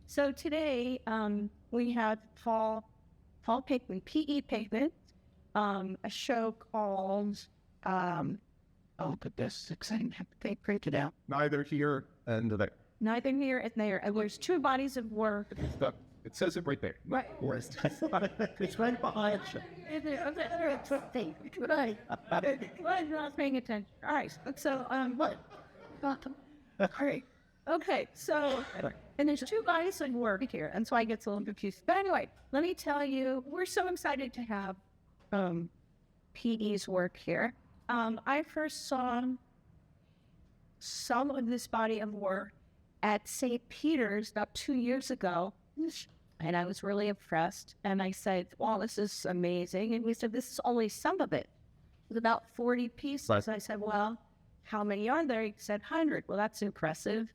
So today we have Paul Pinkman, PE Pinkman, a show called, oh goodness, exciting, they printed out. Neither here and there. Neither here and there. And there's two bodies of work. It says it right there. Right. It's right behind you. Right. I'm not paying attention. All right. So, what? All right. Okay. So, and there's two bodies of work here, and so I get a little confused. But anyway, let me tell you, we're so excited to have PE's work here. I first saw some of this body of work at St. Peter's about 2 years ago, and I was really impressed. And I said, wow, this is amazing. And we said, this is only some of it. It was about 40 pieces. Right. I said, well, how many are there? He said, 100. Well, that's impressive.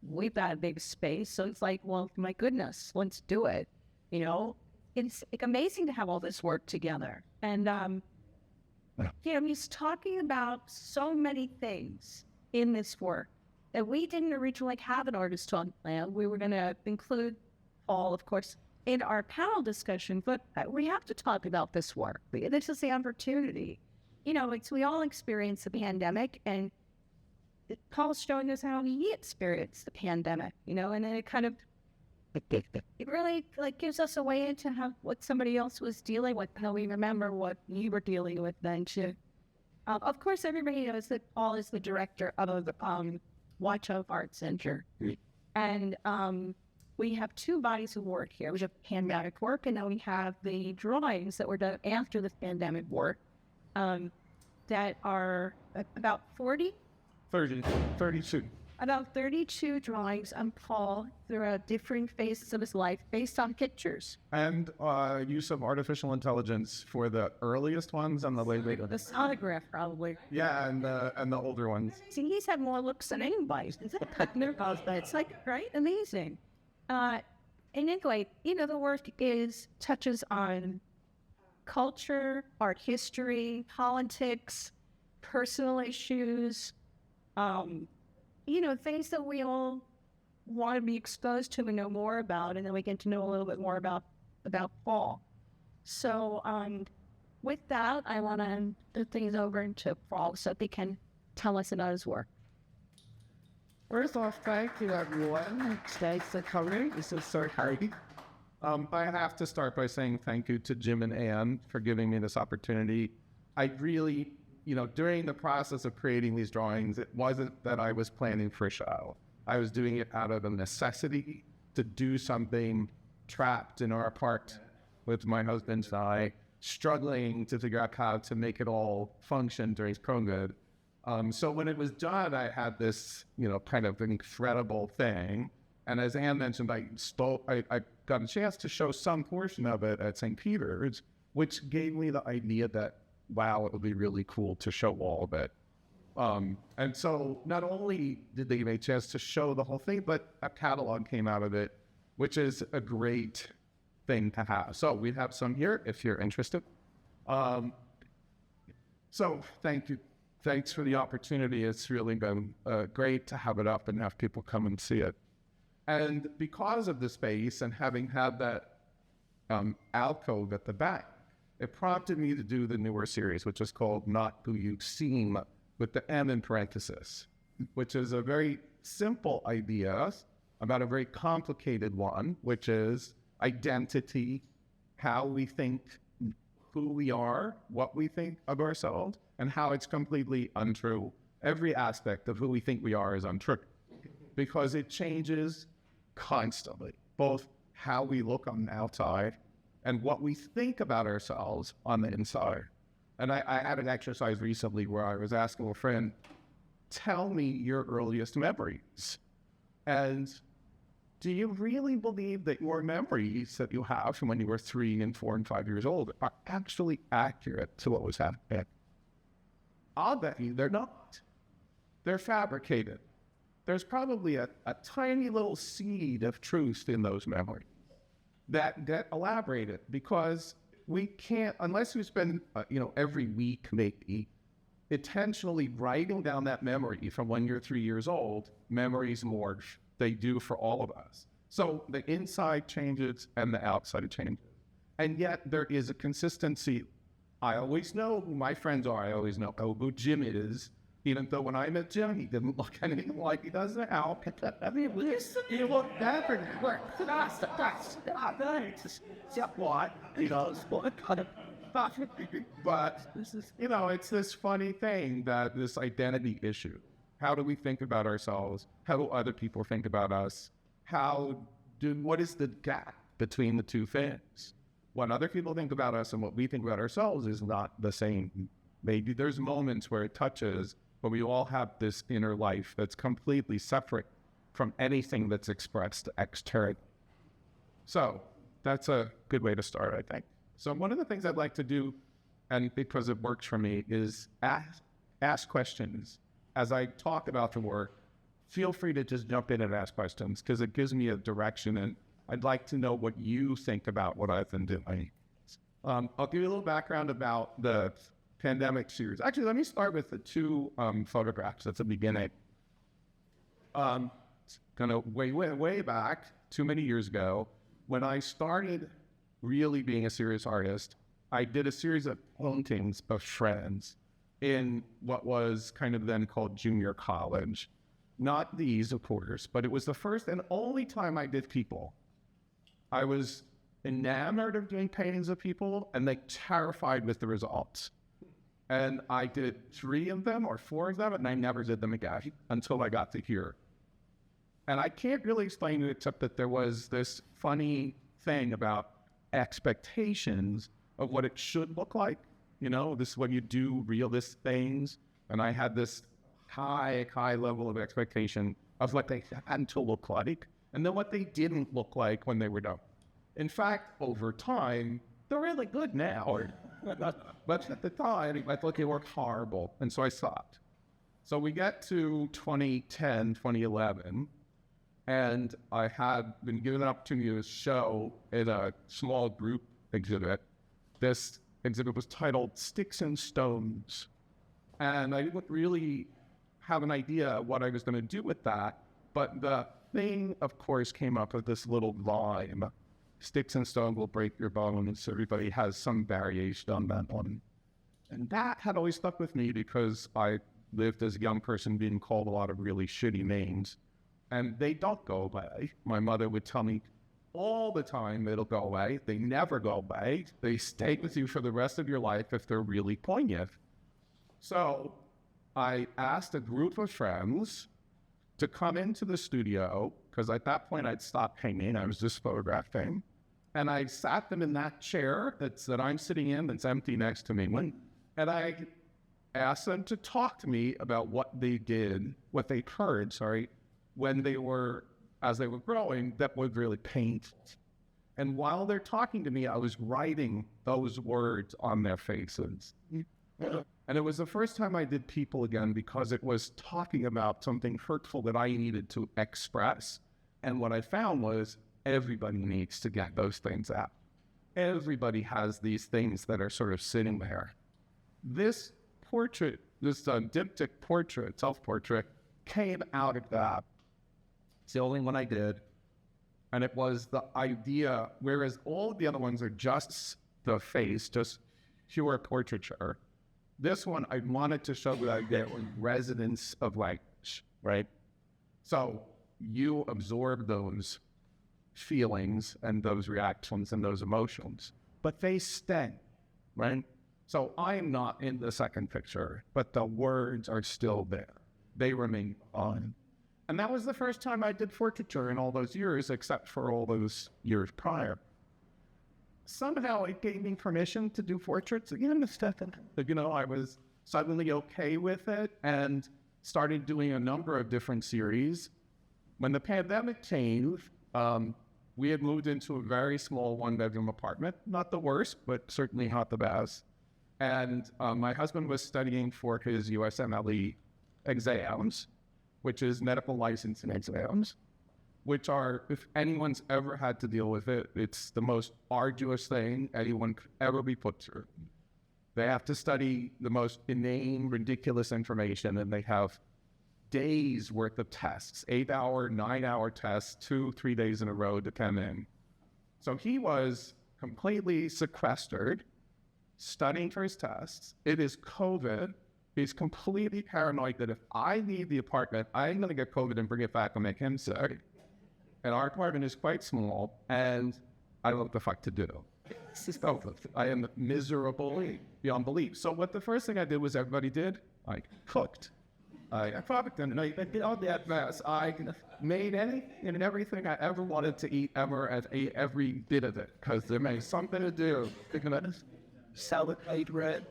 We've got a big space. So it's like, well, my goodness, let's do it. You know, it's amazing to have all this work together. And, you know, he's talking about so many things in this work that we didn't originally have an artist on plan. We were going to include Paul, of course, in our panel discussion, but we have to talk about this work. This is the opportunity. You know, we all experienced the pandemic, and Paul's showing us how he experienced the pandemic, you know, and then it kind of, it really like gives us a way into how what somebody else was dealing with, how we remember what you were dealing with then too. Of course, everybody knows that Paul is the director of the Watch of Art Center. And we have two bodies of work here. We have pandemic work, and then we have the drawings that were done after the pandemic work that are about 32. About 32 drawings on Paul throughout different phases of his life based on pictures. And use of artificial intelligence for the earliest ones and the later. The sonograph, probably. Yeah, and the older ones. See, he's had more looks than anybody. It's like, right? Amazing. And anyway, you know, the work touches on culture, art history, politics, personal issues, you know, things that we all want to be exposed to and know more about, and then we get to know a little bit more about Paul. So with that, I want to turn things over to Paul so he can tell us about his work. First off, thank you, everyone. Thanks for coming. This is so hard. I have to start by saying thank you to Jim and Anne for giving me this opportunity. I really, you know, during the process of creating these drawings, it wasn't that I was planning for a show. I was doing it out of a necessity to do something trapped in our apartment with my husband and I, struggling to figure out how to make it all function during COVID. So when it was done, I had this, you know, kind of incredible thing. And as Anne mentioned, I got a chance to show some portion of it at St. Peter's, which gave me the idea that, wow, it would be really cool to show all of it. And so not only did they give me a chance to show the whole thing, but a catalog came out of it, which is a great thing to have. So we have some here if you're interested. So thank you. Thanks for the opportunity. It's really been great to have it up and have people come and see it. And because of the space and having had that alcove at the back, it prompted me to do the newer series, which is called Not Who You Seem, with the M in parenthesis, which is a very simple idea about a very complicated one, which is identity, how we think, who we are, what we think of ourselves, and how it's completely untrue. Every aspect of who we think we are is untrue because it changes constantly, both how we look on the outside and what we think about ourselves on the inside. And I had an exercise recently where I was asking a friend, tell me your earliest memories. And do you really believe that your memories that you have from when you were 3 and 4 and 5 years old are actually accurate to what was happening? I'll bet you they're not. They're fabricated. There's probably a tiny little seed of truth in those memories that get elaborated, because we can't, unless you spend, every week maybe, intentionally writing down that memory from when you're 3 years old. Memories morph. They do for all of us. So the inside changes and the outside changes. And yet there is a consistency. I always know who my friends are. I always know who Jim is. Even though when I met Jim, he didn't look anything like he does now. I mean, he looked better. What? You know, but this is, you know, it's this funny thing that this identity issue. How do we think about ourselves? How do other people think about us? What is the gap between the two things? What other people think about us and what we think about ourselves is not the same. Maybe there's moments where it touches, but we all have this inner life that's completely separate from anything that's expressed externally. So that's a good way to start, I think. So one of the things I'd like to do, and because it works for me, is ask questions. As I talk about the work, feel free to just jump in and ask questions because it gives me a direction, and I'd like to know what you think about what I've been doing. I'll give you a little background about the pandemic series. Actually, let me start with the two photographs at the beginning. Kind of way back, too many years ago, when I started really being a serious artist, I did a series of paintings of friends in what was kind of then called junior college. Not these, of course, but it was the first and only time I did people. I was enamored of doing paintings of people and like terrified with the results. And I did 3 of them or 4 of them, and I never did them again until I got to here. And I can't really explain it except that there was this funny thing about expectations of what it should look like. You know, this is when you do realist things. And I had this high level of expectation of what they had to look like, and then what they didn't look like when they were done. In fact, over time, they're really good now. But at the time, I thought they were horrible, and so I stopped. So we get to 2010, 2011, and I had been given an opportunity to show in a small group exhibit. This exhibit was titled Sticks and Stones. And I didn't really have an idea what I was going to do with that. But the thing, of course, came up with this little line. Sticks and stones will break your bones. Everybody has some variation on that one. And that had always stuck with me because I lived as a young person being called a lot of really shitty names. And they don't go away. My mother would tell me all the time it'll go away. They never go away. They stay with you for the rest of your life if they're really poignant. So I asked a group of friends to come into the studio, because at that point I'd stopped painting, I was just photographing. And I sat them in that chair that I'm sitting in that's empty next to me. And I asked them to talk to me about what they heard, when they were, as they were growing, that was really painful. And while they're talking to me, I was writing those words on their faces. And it was the first time I did people again because it was talking about something hurtful that I needed to express. And what I found was everybody needs to get those things out. Everybody has these things that are sort of sitting there. This portrait, this diptych portrait, self-portrait, came out of that. It's the only one I did. And it was the idea, whereas all the other ones are just the face, just pure portraiture. This one, I wanted to show that there was resonance of language, right? So you absorb those feelings and those reactions and those emotions, but they stay, right? So I'm not in the second picture, but the words are still there. They remain on. And that was the first time I did portraiture in all those years, except for all those years prior. Somehow it gave me permission to do portraits again. You know, I was suddenly okay with it and started doing a number of different series. When the pandemic came, we had moved into a very small one-bedroom apartment. Not the worst, but certainly not the best. And my husband was studying for his USMLE exams, which is medical licensing exams, which are, if anyone's ever had to deal with it, it's the most arduous thing anyone could ever be put through. They have to study the most inane, ridiculous information, and they have days worth of tests, 8-hour, 9-hour tests, 2-3 days in a row, depending. So he was completely sequestered, studying for his tests. It is COVID. He's completely paranoid that if I leave the apartment, I'm going to get COVID and bring it back and make him sick. And our apartment is quite small, and I don't know what the fuck to do. I am miserable beyond belief. So what the first thing I did was everybody did, I cooked. I cooked, and I did all that mess. I made anything and everything I ever wanted to eat ever, and ate every bit of it, because there may be something to do. Salad, bread.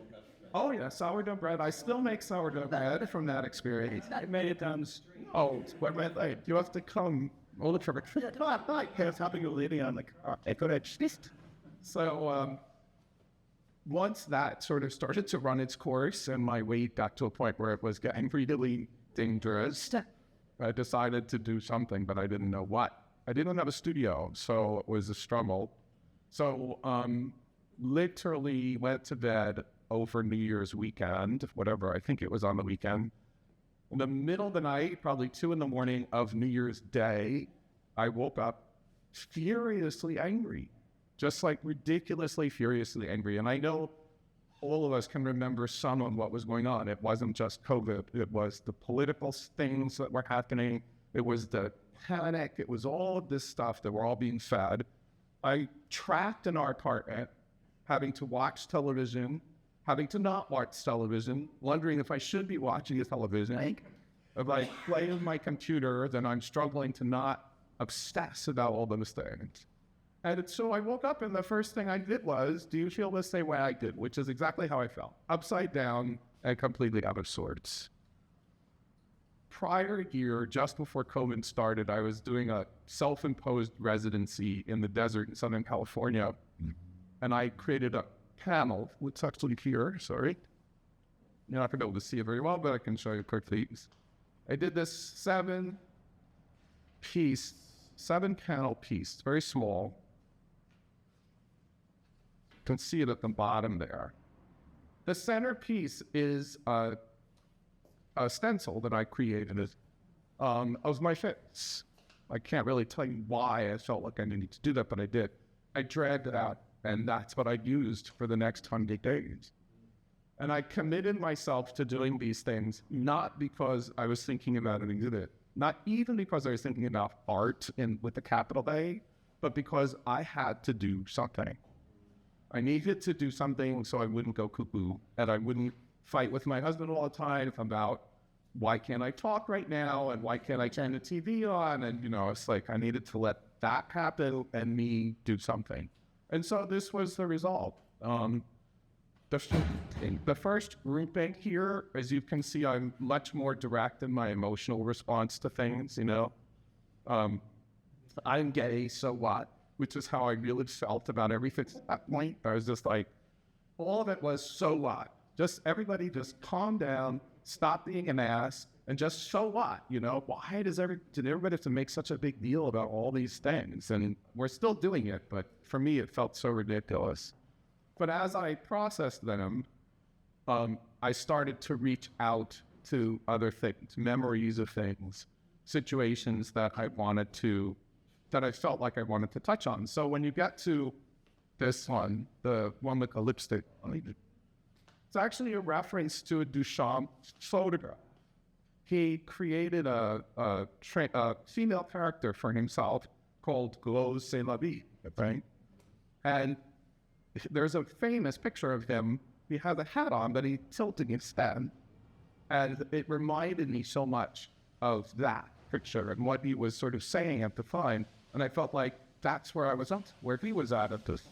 Oh yeah, sourdough bread. I still make sourdough bread from that experience. I made it down the street. Oh, what red light? You have to come. All the trouble. I was helping a lady on the car. I could have just. So once that sort of started to run its course, and my weight got to a point where it was getting really dangerous, I decided to do something, but I didn't know what. I didn't have a studio, so it was a struggle. So literally went to bed over New Year's weekend, whatever, I think it was on the weekend. In the middle of the night, probably 2 a.m. of New Year's Day, I woke up furiously angry, just like ridiculously furiously angry. And I know all of us can remember some of what was going on. It wasn't just COVID. It was the political things that were happening. It was the panic. It was all of this stuff that we're all being fed. I trapped in our apartment, having to watch television, having to not watch television, wondering if I should be watching television. If I play on my computer, then I'm struggling to not obsess about all those things. And so I woke up, and the first thing I did was, do you feel the same way I did? Which is exactly how I felt. Upside down and completely out of sorts. Prior year, just before COVID started, I was doing a self-imposed residency in the desert in Southern California. And I created a panel, which is actually here, sorry. You're not going to be able to see it very well, but I can show you quickly. I did this 7-panel piece, very small. You can see it at the bottom there. The center piece is a stencil that I created of my face. I can't really tell you why I felt like I needed to do that, but I did. I dragged it out, and that's what I used for the next 100 days. And I committed myself to doing these things, not because I was thinking about an exhibit, not even because I was thinking about art with a capital A, but because I had to do something. I needed to do something so I wouldn't go cuckoo, and I wouldn't fight with my husband all the time about why can't I talk right now, and why can't I turn the TV on, and it's like I needed to let that happen and me do something. And so this was the result. The first grouping here, as you can see, I'm much more direct in my emotional response to things, I'm gay, so what? Which is how I really felt about everything at that point. I was just like, all of it was so what? Just everybody just calm down, stop being an ass, and just so what? Why did everybody have to make such a big deal about all these things? And we're still doing it, but for me, it felt so ridiculous. But as I processed them, I started to reach out to other things, memories of things, situations that I felt like I wanted to touch on. So when you get to this one, the one with the lipstick, it's actually a reference to a Duchamp photograph. He created a female character for himself called Glows C'est la vie, right? And there's a famous picture of him. He has a hat on, but he's tilting his head. And it reminded me so much of that picture and what he was sort of saying at the time. And I felt like that's where I was at, where he was at this.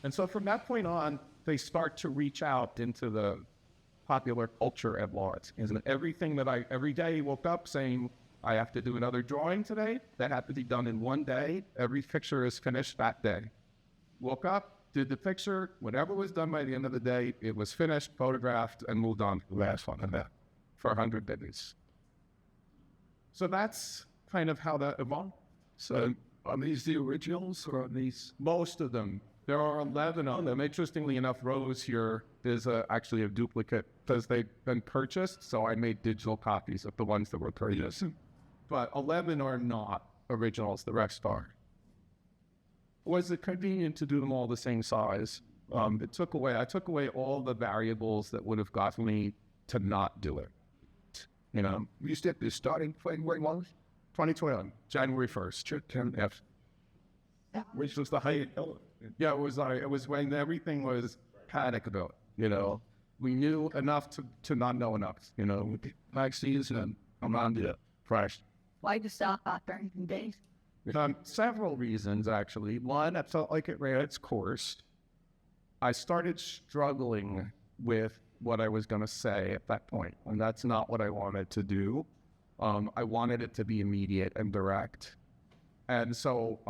And so from that point on, they start to reach out into the popular culture at large. And everything that every day woke up saying, I have to do another drawing today. That had to be done in one day. Every picture is finished that day. Woke up, did the picture, whatever was done by the end of the day, it was finished, photographed, and moved on to the last one of that for 100 days. So that's kind of how that evolved. So are these the originals or are these? Most of them. There are 11 of them. Interestingly enough, Rose here is actually a duplicate because they've been purchased. So I made digital copies of the ones that were purchased. But 11 are not originals, the rest are. Was it convenient to do them all the same size? I took away all the variables that would have gotten me to not do it. You know, You said the starting point when was? 2021, January 1st. Yes. Which was the height. Yeah, it was when everything was panic about, you know. We knew enough to not know enough, you know. Vaccines and around it. Fresh. Why'd you stop after days? Several reasons, actually. One, I felt like it ran its course. I started struggling with what I was going to say at that point, and that's not what I wanted to do. I wanted it to be immediate and direct. And so,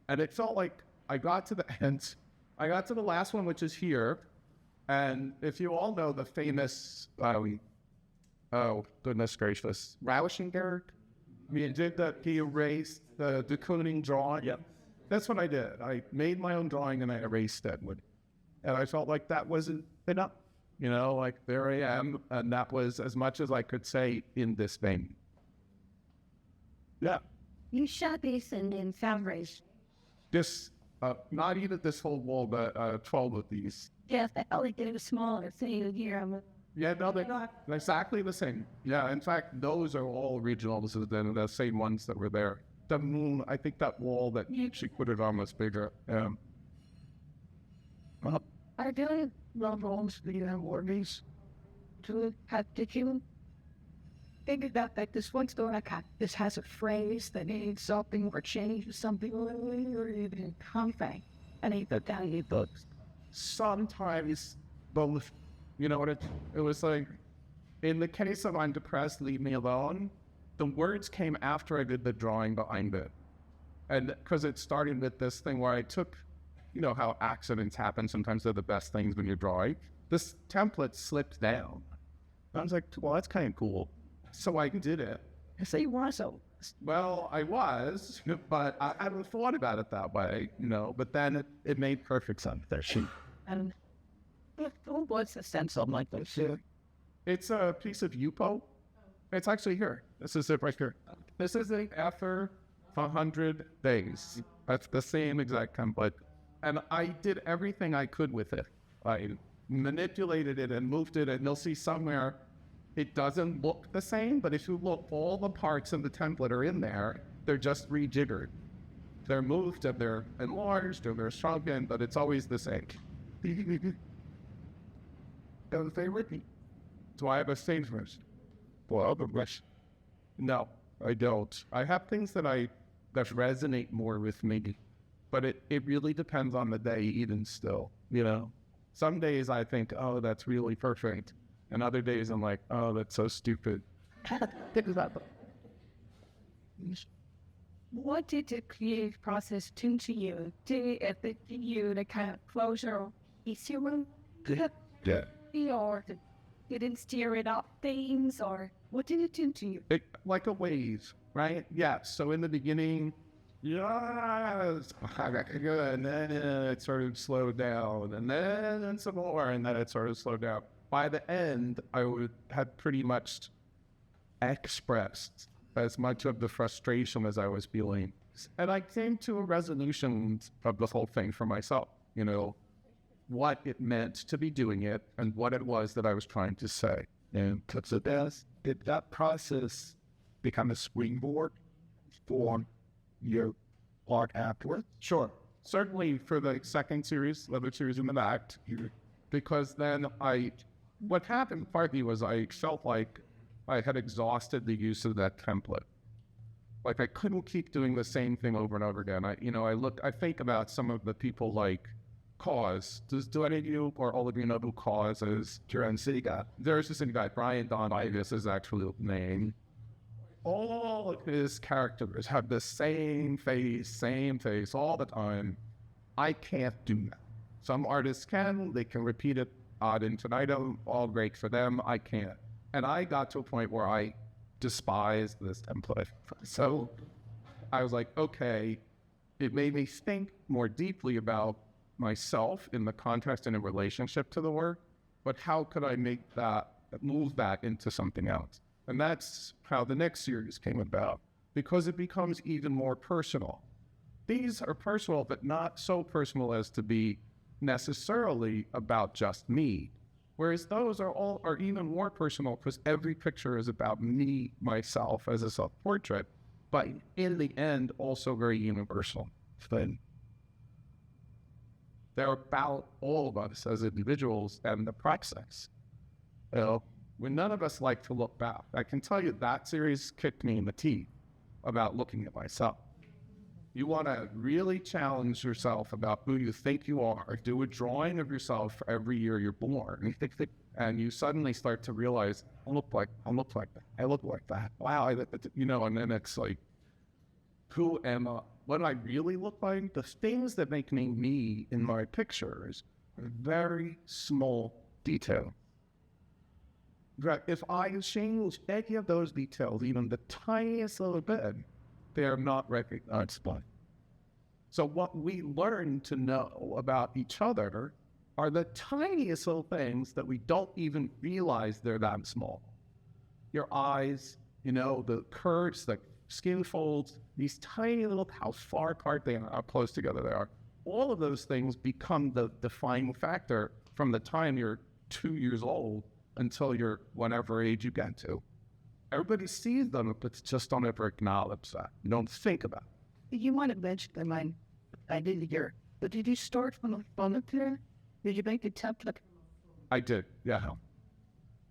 and it felt like I got to the end. I got to the last one, which is here. And if you all know the famous, oh, goodness gracious, Rauschenberg, he did that, he erased the decoding drawing. Yep. That's what I did. I made my own drawing and I erased it. And I felt like that wasn't enough. You know, like there I am. And that was as much as I could say in this vein. Yeah. You shot these in fabrics. This, not even this whole wall, but 12 of these. Yes, I felt like they were smaller. Same here. Yeah, no, they're exactly the same. Yeah, in fact, those are all originals, the same ones that were there. The moon, I think that wall that she put it on was bigger. Are there novels that you have warnings to have? Did you think about that? This one's going like this has a phrase that needs something or change something or even something, and he put down your books. Sometimes both, you know what, it was like, in the case of I'm depressed, leave me alone, the words came after I did the drawing behind it. And because it started with this thing where I took, you know how accidents happen, sometimes they're the best things when you're drawing. This template slipped down. I was like, well, that's kind of cool. So I did it. So you want so. Well, I was, but I hadn't thought about it that way, you know, but then it made perfect sense. There she. And what's the sense of like this? It's a piece of Yupo. It's actually here. This is it right here. This is it after 100 days. That's the same exact template. And I did everything I could with it. I manipulated it and moved it, and you'll see somewhere it doesn't look the same, but if you look, all the parts of the template are in there. They're just rejiggered. They're moved and they're enlarged or they're shrunken, but it's always the same. Have a favorite? Do I have a favorite? Well, no, I don't. I have things that resonate more with me, but it really depends on the day, even still, you know? Some days I think, oh, that's really perfect. And other days I'm like, oh, that's so stupid. What did the creative process do to you? Did it affect you the kind of closure issue? Yeah. Or did it steer it up things, or what did it do to you? Like a wave, right? Yeah. So in the beginning, yes, and then it sort of slowed down, and then some more, and then it sort of slowed down. By the end, I had pretty much expressed as much of the frustration as I was feeling. And I came to a resolution of the whole thing for myself, you know, what it meant to be doing it and what it was that I was trying to say. And so did that process become a springboard for your art afterwards? Sure. Certainly for the second series, the other series in the back, because then what happened partly was I felt like I had exhausted the use of that template. Like I couldn't keep doing the same thing over and over again. I think about some of the people like Cause. Do any of you or all of you know who Cause is? City guy. There's this guy, Brian Don Ivis is actually the name. All of his characters have the same face all the time. I can't do that. Some artists can, they can repeat it ad infinitum, all great for them. I can't. And I got to a point where I despised this template. So I was like, okay, it made me think more deeply about myself in the context and in relationship to the work. but how could I make that, move that into something else? And that's how the next series came about, because it becomes even more personal. These are personal, but not so personal as to be necessarily about just me. Whereas those are even more personal because every picture is about me, myself as a self-portrait, but in the end, also very universal. They're about all of us as individuals and the process. You know, when none of us like to look back, I can tell you that series kicked me in the teeth about looking at myself. You want to really challenge yourself about who you think you are. Do a drawing of yourself for every year you're born. And you suddenly start to realize, I look like that. Wow, you know, and then it's like, who am I? What I really look like? The things that make me me in my pictures are very small detail. If I change any of those details, even the tiniest little bit, they are not recognizable. So what we learn to know about each other are the tiniest little things that we don't even realize they're that small. Your eyes, you know, the curves, the skin folds, these tiny little, how far apart they are, how close together they are. All of those things become the defining factor from the time you're 2 years old until you're whatever age you get to. Everybody sees them, but just don't ever acknowledge that. You don't think about it. You might have mentioned them, I didn't hear. But did you start from the front there? Did you make the template? I did, yeah.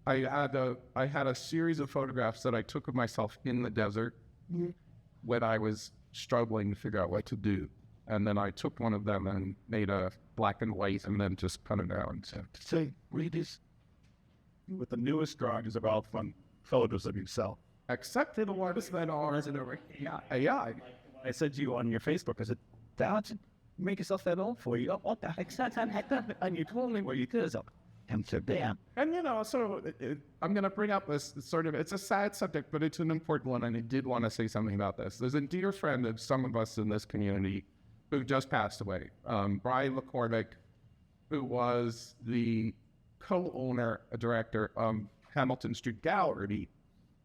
I had a series of photographs that I took of myself in the desert when I was struggling to figure out what to do. And then I took one of them and made a black and white and then just cut it out. So read this. With the newest drawings are all fun photos of yourself. Except for the ones that are AI. I said to you on your Facebook, I said, "Dad, make yourself that old for you. What the heck? And you told me what you did." And so, damn. And, you know, so I'm going to bring up this sort of, it's a sad subject, but it's an important one, and I did want to say something about this. There's a dear friend of some of us in this community who just passed away, Brian McCormick, who was the co-owner, director of Hamilton Street Gallery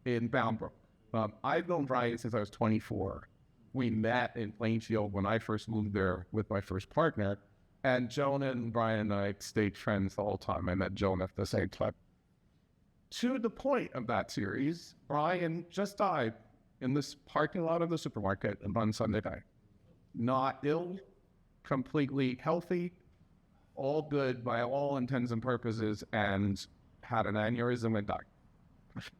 in Bound Brook. I've known Brian since I was 24. We met in Plainfield when I first moved there with my first partner. And Jonah and Brian and I stayed friends the whole time. I met Jonah at the same time. To the point of that series, Brian just died in this parking lot of the supermarket on Sunday night. Not ill, completely healthy, all good by all intents and purposes, and had an aneurysm and died.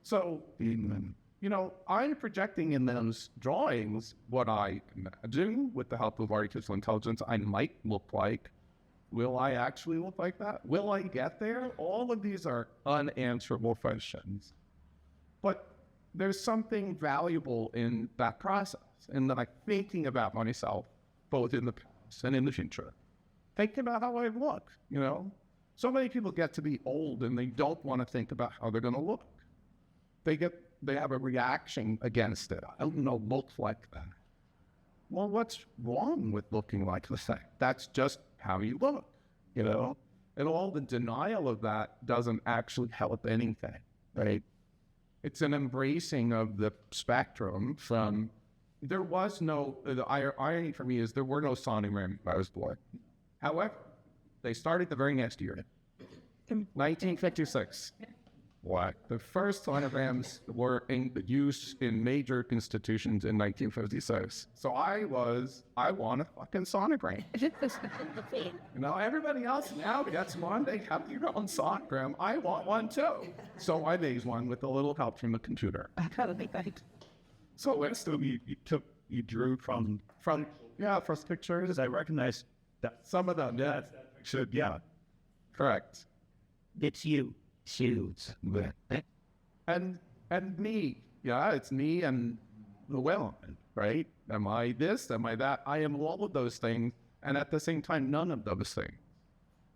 So, you know, I'm projecting in those drawings what I imagine with the help of artificial intelligence I might look like. Will I actually look like that? Will I get there? All of these are unanswerable questions. But there's something valuable in that process, in that I'm thinking about myself, both in the past and in the future. Thinking about how I look, you know? So many people get to be old and they don't want to think about how they're going to look. They have a reaction against it. I don't know, look like that. Well, what's wrong with looking like that? That's just how you look, you know? And all the denial of that doesn't actually help anything, right? It's an embracing of the spectrum from, there was no, the irony for me is there were no sonograms when I was born. However, they started the very next year, 1956. What? The first sonograms were in use in major institutions in 1956. So I want a fucking sonogram. You know, everybody else now gets one. They have your own sonogram. I want one too. So I made one with a little help from the computer. So it's You drew from first pictures. because I recognize that Some of them, yeah. should, yeah. Correct. It's you. Shoes. And me, yeah, it's me and the well, right? Am I this? Am I that? I am all of those things, and at the same time, none of those things.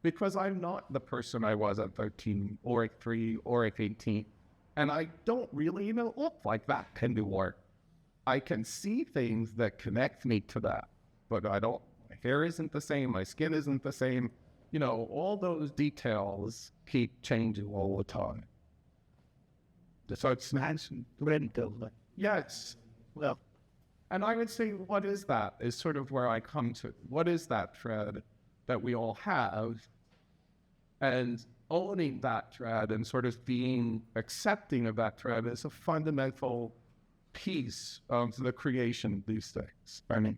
Because I'm not the person I was at 13 or at 3 or at 18, and I don't really even look like that anymore. I can see things that connect me to that, but I don't. My hair isn't the same, my skin isn't the same, you know, all those details keep changing all the time. So it's yes. Well, And I would say, what is that? Is sort of where I come to. What is that thread that we all have? And owning that thread and sort of being accepting of that thread is a fundamental piece of the creation of these things. Right?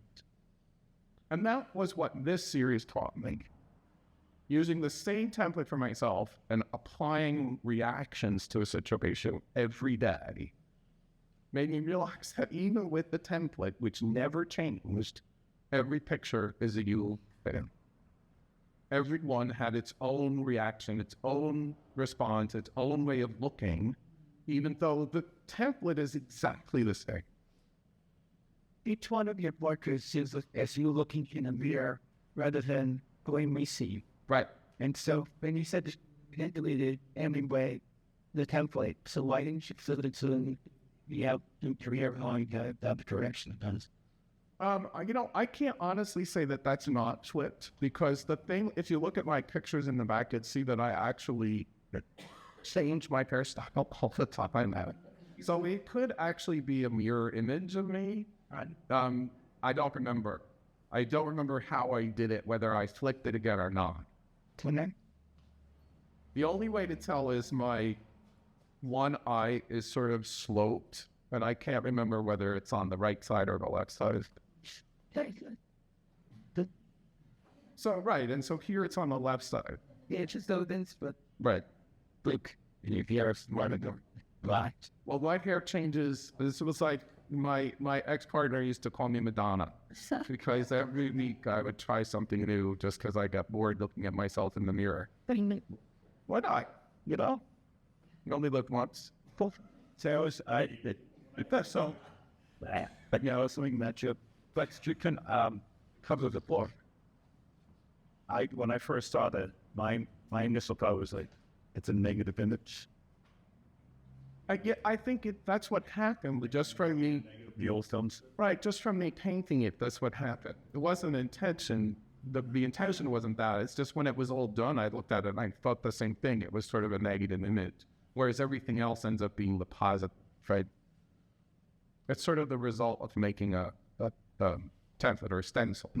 And that was what this series taught me. Using the same template for myself and applying reactions to a situation every day made me realize that even with the template, which never changed, every picture is a you thing. Everyone had its own reaction, its own response, its own way of looking, even though the template is exactly the same. each one of your portraits is as you looking in a mirror rather than going receive. Right. And so when you said you deleted anyway the template, so why didn't you flip it to you have your career going that direction? You know, I can't honestly say that that's not flipped, because the thing, if you look at my pictures in the back, you'd see that I actually change my hairstyle all the time. So it could actually be a mirror image of me. I don't remember. I don't remember how I did it, whether I flipped it again or not. The only way to tell is my one eye is sort of sloped, and I can't remember whether it's on the right side or the left side. So, right, and so here it's on the left side. Yeah, it's just those things, but Right. look, if you have right. Well, my hair changes. This was like my ex-partner used to call me Madonna, because every week I would try something new just because I got bored looking at myself in the mirror. Why not? You know? You only look once. So that's so. But yeah, I was something that but you can cover the floor. When I first saw that, my initial thought was like, it's a negative image. I think that's what happened just from me. The old films. Right, just from me painting it, that's what happened. It wasn't intention. The intention wasn't that. It's just when it was all done, I looked at it and I thought the same thing. It was sort of a negative image, whereas everything else ends up being the positive, right? It's sort of the result of making a template or a stencil.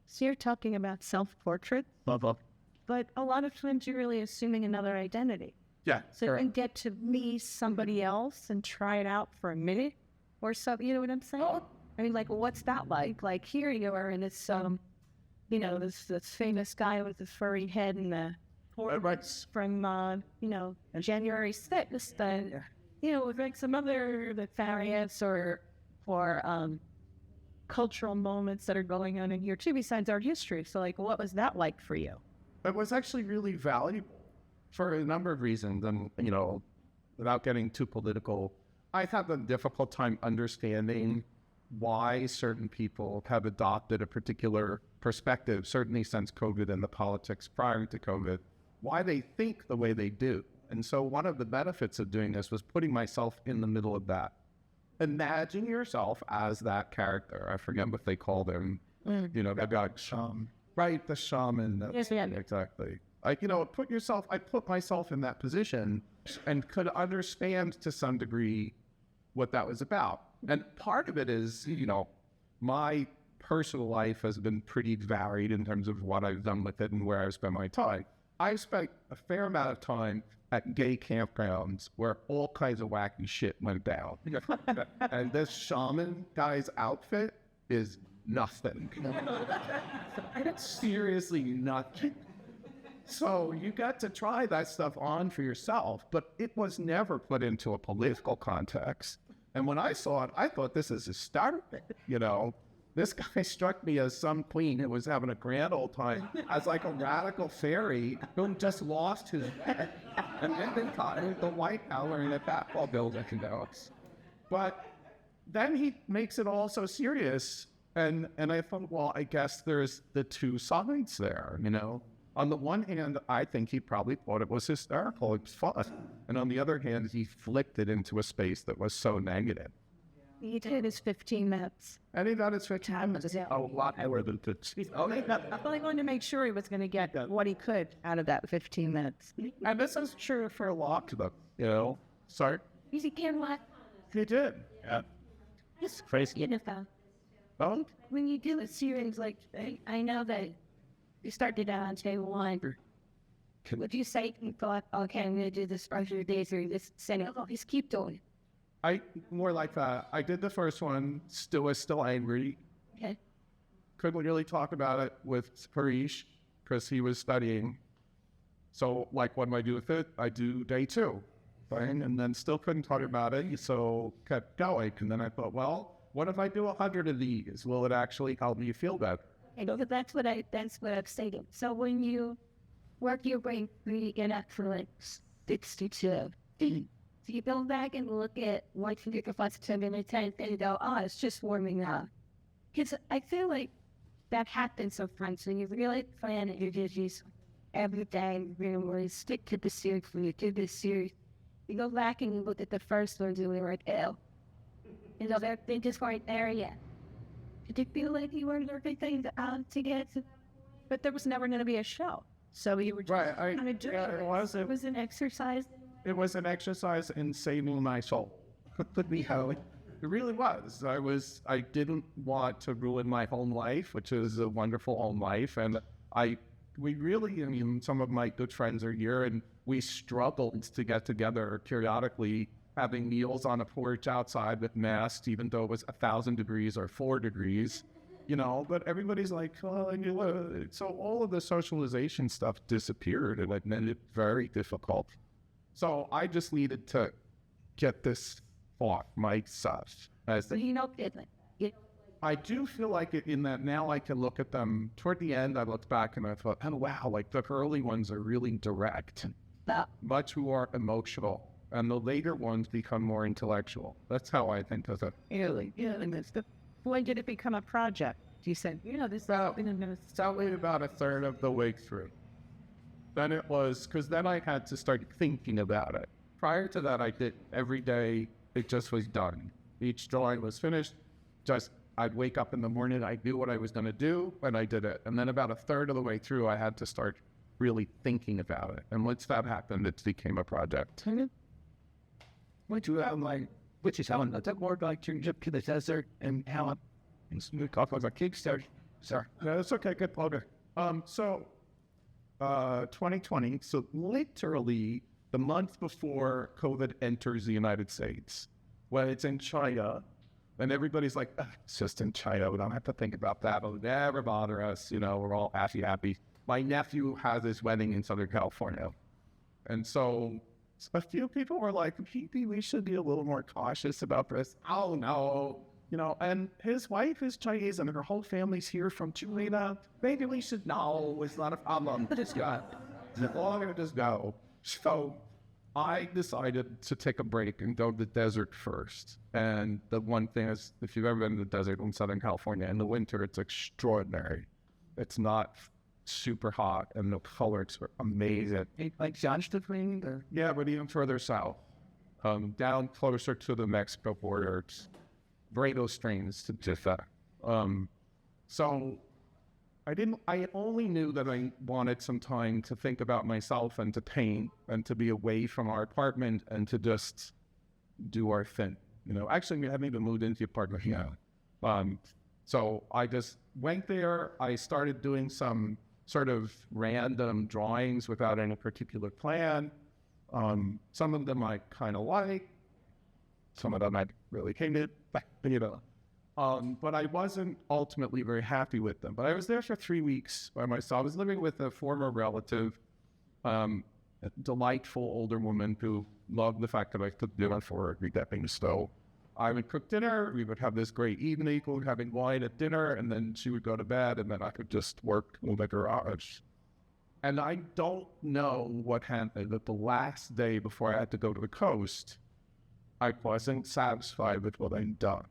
So you're talking about self-portrait, but a lot of times you're really assuming another identity. Yeah. So you can get to be somebody else and try it out for a minute or so. You know what I'm saying? I mean, like, what's that like? Like, here you are in this, you know, this famous guy with the furry head and the horns from, you know, January 6th. And, you know, with like some other variants or cultural moments that are going on in here too, besides art history. So, like, what was that like for you? It was actually really valuable for a number of reasons. And, you know, without getting too political, I had a difficult time understanding why certain people have adopted a particular perspective, certainly since COVID and the politics prior to COVID, why they think the way they do. And so one of the benefits of doing this was putting myself in the middle of that. Imagine yourself as that character. I forget what they call them. You know, they've got shaman. Right, the shaman. Yes, yeah. Exactly. Like, you know, I put myself in that position and could understand to some degree what that was about. And part of it is, you know, my personal life has been pretty varied in terms of what I've done with it and where I've spent my time. I've spent a fair amount of time at gay campgrounds where all kinds of wacky shit went down. And this shaman guy's outfit is nothing. It's seriously nothing. So you got to try that stuff on for yourself, but it was never put into a political context. And when I saw it, I thought, this is hysterical, you know. This guy struck me as some queen who was having a grand old time, as like a radical fairy who just lost his head and then been caught in the White House in a basketball building, you know. But then he makes it all so serious, and I thought, well, I guess there's the two sides there, you know. On the one hand, I think he probably thought it was hysterical, it was fun. And on the other hand, he flipped it into a space that was so negative. He did his 15 minutes. And he got his 15 minutes. A lot more than 15. I really wanted to make sure he was going to get what he could out of that 15 minutes. And this is true for a lot of them, you know. Sorry? He can't laugh. He did. Yeah. It's crazy. You know, Well, when you do a series like, I know that you started out on day one. Would you say you thought, okay, I'm going to do this for 100 days or this setting? Oh, just keep doing it. I more like that. I did the first one, was still angry. Okay. Couldn't really talk about it with Harish because he was studying. So, like, what do I do with it? I do day 2, fine, and then still couldn't talk about it, so kept going. And then I thought, well, what if I do 100 of these? Will it actually help me feel better? But that's what I'm saying. So when you work your brain, you get up for like 62. So you go back and look at what you get for 10 minutes and you go, oh, it's just warming up. Because I feel like that happens sometimes when you really plan your duties every day, you really stick to the series, when you do this series, you go back and you look at the first ones and you're like, oh, you know, they just weren't there yet. Did you feel like you were everything to get to? But there was never going to be a show. So you were just kind of doing it. It was an exercise. It was an exercise in saving my soul. It really was. I didn't want to ruin my home life, which is a wonderful home life. And some of my good friends are here, and we struggled to get together periodically, having meals on a porch outside with masks, even though it was 1,000 degrees or 4 degrees, you know, but everybody's like, oh, so all of the socialization stuff disappeared, and it made it very difficult. So I just needed to get this off myself. But you know, I do feel like it in that now I can look at them. Toward the end, I looked back and I thought, oh, wow, like the early ones are really direct, much more emotional, and the later ones become more intellectual. That's how I think of it. Really? Yeah, and when did it become a project? You said, you know, this is something I'm going to start with. About a third of the way through. Then it was, because then I had to start thinking about it. Prior to that, I did every day, it just was done. Each drawing was finished, I'd wake up in the morning, I knew what I was going to do, and I did it. And then about a third of the way through, I had to start really thinking about it. And once that happened, it became a project. What you have which is how I talk more about your trip to the desert and how we talk about Kickstarter. Sorry. No, that's okay, good. Okay. 2020, so literally the month before COVID enters the United States, when it's in China, and everybody's like, it's just in China, we don't have to think about that, it'll never bother us, you know, we're all happy. My nephew has his wedding in Southern California, and so a few people were like, maybe we should be a little more cautious about this. Oh no, you know, and his wife is Chinese and her whole family's here from China. Maybe we should, no, it's not a problem. Just go. Just go. So I decided to take a break and go to the desert first. And the one thing is, if you've ever been to the desert in Southern California, in the winter, it's extraordinary. It's not super hot, and the colors are amazing. Like Johnstown? Yeah, but even further south, down closer to the Mexico border, it's Brado strains to Jiffa. So I only knew that I wanted some time to think about myself and to paint and to be away from our apartment and to just do our thing. You know, actually, we haven't even moved into the apartment yet. So I just went there. I started doing some sort of random drawings without any particular plan. Some of them I kind of like. Some of them I really hated, you know. But I wasn't ultimately very happy with them. But I was there for 3 weeks by myself. I was living with a former relative, a delightful older woman who loved the fact that I cooked dinner for her every day in the stove. I would cook dinner, we would have this great evening, we would having wine at dinner, and then she would go to bed, and then I could just work in the garage. And I don't know what happened, but the last day before I had to go to the coast, I wasn't satisfied with what I'd done.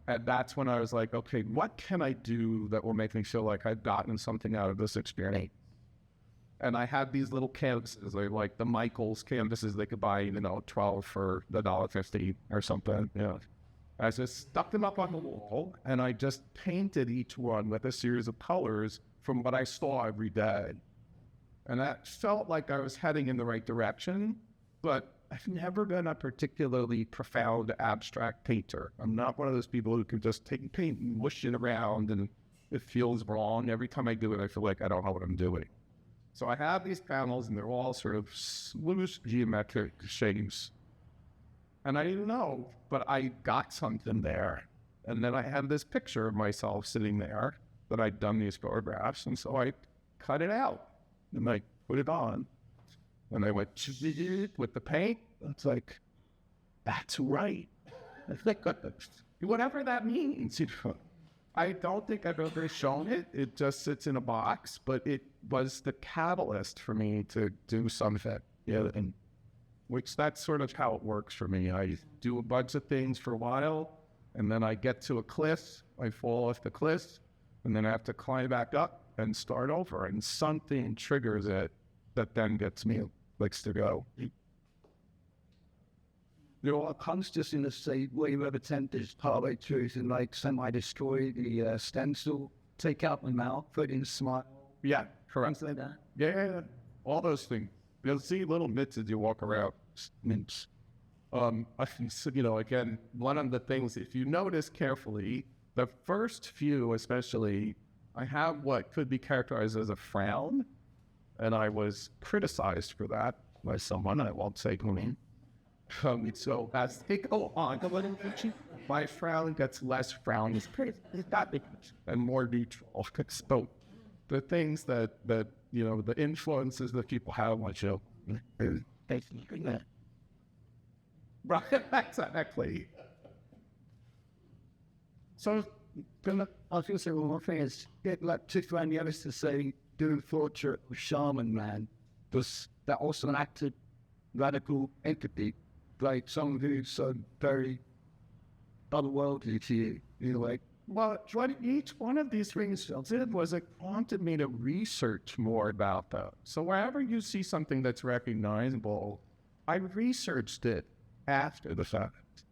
And that's when I was like, okay, what can I do that will make me feel like I've gotten something out of this experience? And I had these little canvases, like the Michaels canvases they could buy, 12 for $1.50 or something, I just stuck them up on the wall, and I just painted each one with a series of colors from what I saw every day. And that felt like I was heading in the right direction, but I've never been a particularly profound abstract painter. I'm not one of those people who can just take paint and whoosh it around and it feels wrong. Every time I do it, I feel like I don't know what I'm doing. So I have these panels, and they're all sort of loose geometric shapes. And I didn't know, but I got something there. And then I had this picture of myself sitting there that I'd done these photographs. And so I cut it out and I put it on. And I went with the paint. It's like, that's right. It's like, whatever that means. You know, I don't think I've ever shown it. It just sits in a box, but it was the catalyst for me to do something. Yeah, and which that's sort of how it works for me. I do a bunch of things for a while, and then I get to a cliff, I fall off the cliff, and then I have to climb back up and start over, and something triggers it that then gets me likes to go. There are constants in the state where you ever attempt this partway through and like semi-destroy the stencil, take out the mouth, put in a smile. Yeah, correct. Things like that. Yeah, all those things. You'll see little bits as you walk around. Mints. So, you know, again, one of the things, if you notice carefully, the first few especially, I have what could be characterized as a frown, and I was criticized for that by someone, I won't say who. So as they go on, my frown gets less frowny and more neutral. So the things that you know, the influences that people have on you, right? Exactly. So, I was going to say one more thing is, like, to find the others to say, doing portrait of Shaman Man, was that also an act of radical empathy, like someone who's so very otherworldly to you, you know, like. Well, what each one of these things did was it prompted me to research more about them. So wherever you see something that's recognizable, I researched it after the fact.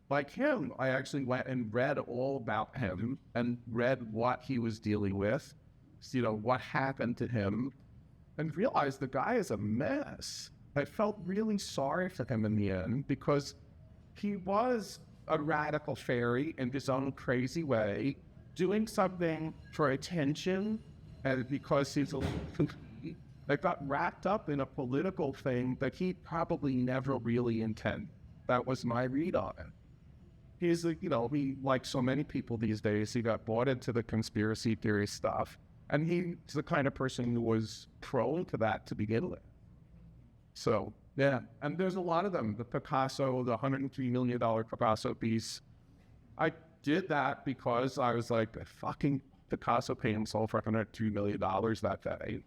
Like him, I actually went and read all about him and read what he was dealing with, you know, what happened to him, and realized the guy is a mess. I felt really sorry for him in the end because he was a radical fairy in his own crazy way, doing something for attention, and because he's a that got wrapped up in a political thing that he probably never really intended. That was my read on it. He's, you know, he, like so many people these days, he got bought into the conspiracy theory stuff, and he's the kind of person who was prone to that to begin with. So, yeah, and there's a lot of them. The Picasso, the $103 million Picasso piece, I did that because I was like, a fucking Picasso painting sold for $102 million that day.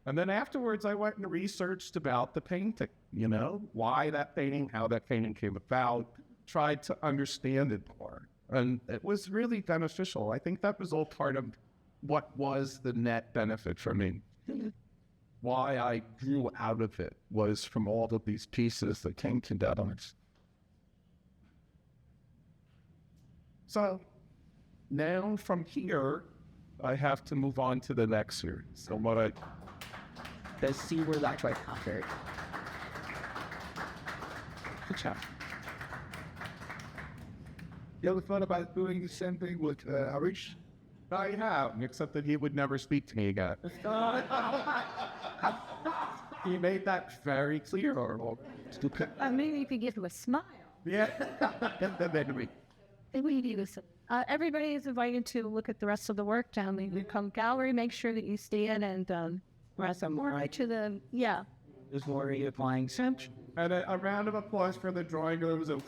And then afterwards, I went and researched about the painting, you know, why that painting, how that painting came about, tried to understand it more. And it was really beneficial. I think that was all part of what was the net benefit for me. Why I grew out of it was from all of these pieces that came together. So now from here, I have to move on to the next series. So Let's see where that's right after. good job. You ever thought about doing the same thing with Harish? I have, except that he would never speak to me again. He made that very clear. Maybe you could give him a smile. Yeah. Everybody is invited to look at the rest of the work down the Income Gallery. Make sure that you stand and more to the, yeah. There's more applying sense. And a round of applause for the drawing rooms and